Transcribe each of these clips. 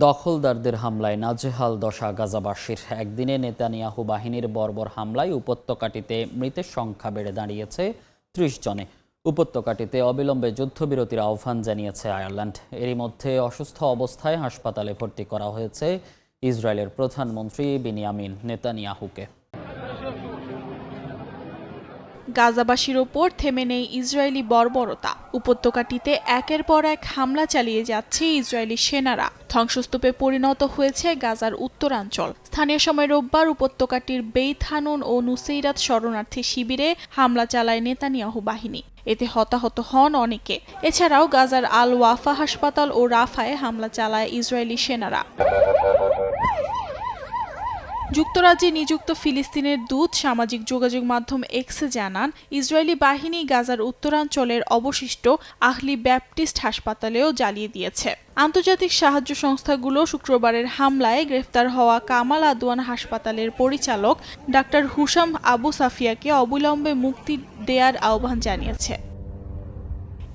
দখলদারদের হামলায় নাজেহাল দশা গাজাবাসীর। একদিনে নেতানিয়াহু বাহিনীর বর্বর হামলায় উপত্যকাটিতে মৃতের সংখ্যা বেড়ে দাঁড়িয়েছে ৩০ জনে। উপত্যকাটিতে অবিলম্বে যুদ্ধবিরতির আহ্বান জানিয়েছে আয়ারল্যান্ড। এরই মধ্যে অসুস্থ অবস্থায় হাসপাতালে ভর্তি করা হয়েছে ইসরায়েলের প্রধানমন্ত্রী বেনিয়ামিন নেতানিয়াহুকে। গাজাবাসীর ওপর থেমে নেই ইসরায়েলি বর্বরতা। উপত্যকাটিতে একের পর এক হামলা চালিয়ে যাচ্ছে ইসরায়েলি সেনারা। ধ্বংসস্তূপে পরিণত হয়েছে গাজার উত্তরাঞ্চল। স্থানীয় সময় রোববার উপত্যকাটির বেইত হানুন ও নুসেইরাত শরণার্থী শিবিরে হামলা চালায় নেতানিয়াহু বাহিনী। এতে হতাহত হন অনেকে। এছাড়াও গাজার আল ওয়াফা হাসপাতাল ও রাফায় হামলা চালায় ইসরায়েলি সেনারা। যুক্তরাজ্যে নিযুক্ত ফিলিস্তিনের দূত সামাজিক যোগাযোগ মাধ্যম এক্সে জানান, ইসরায়েলি বাহিনী গাজার উত্তরাঞ্চলের অবশিষ্ট আহলি ব্যাপটিস্ট হাসপাতালেও জ্বালিয়ে দিয়েছে। আন্তর্জাতিক সাহায্য সংস্থাগুলো শুক্রবারের হামলায় গ্রেফতার হওয়া কামাল আদওয়ান হাসপাতালের পরিচালক ডাক্তার হুসাম আবু সাফিয়াকে অবিলম্বে মুক্তি দেওয়ার আহ্বান জানিয়েছে।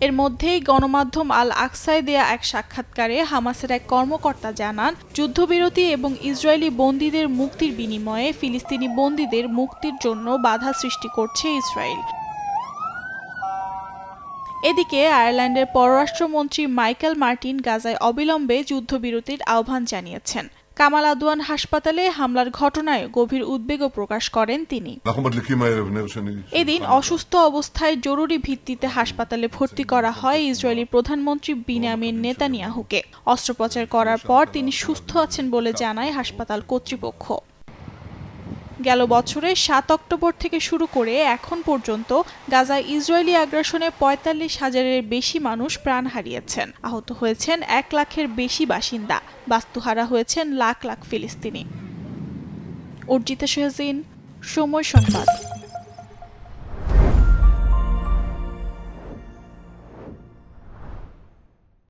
এর মধ্যেই গণমাধ্যম আল আকসায় দেয়া এক সাক্ষাৎকারে হামাসের এক কর্মকর্তা জানান, যুদ্ধবিরতি এবং ইসরায়েলি বন্দীদের মুক্তির বিনিময়ে ফিলিস্তিনি বন্দীদের মুক্তির জন্য বাধা সৃষ্টি করছে ইসরায়েল। এদিকে আয়ারল্যান্ডের পররাষ্ট্রমন্ত্রী মাইকেল মার্টিন গাজায় অবিলম্বে যুদ্ধবিরতির আহ্বান জানিয়েছেন। কামাল আদওয়ান হাসপাতালে হামলার ঘটনায় গভীর উদ্বেগও প্রকাশ করেন তিনি। এদিন অসুস্থ অবস্থায় জরুরি ভিত্তিতে হাসপাতালে ভর্তি করা হয় ইসরায়েলি প্রধানমন্ত্রী বেনিয়ামিন নেতানিয়াহুকে। অস্ত্রোপচার করার পর তিনি সুস্থ আছেন বলে জানায় হাসপাতাল কর্তৃপক্ষ। গেল বছরের ৭ অক্টোবর থেকে শুরু করে এখন পর্যন্ত গাজায় ইসরায়েলি আগ্রাসনে ৪৫,০০০-এর বেশি মানুষ প্রাণ হারিয়েছেন। আহত হয়েছেন ১ লাখের বেশি বাসিন্দা। বাস্তুহারা হয়েছেন লাখ লাখ ফিলিস্তিনি। অর্জিতা শাহজিন, সময় সংবাদ।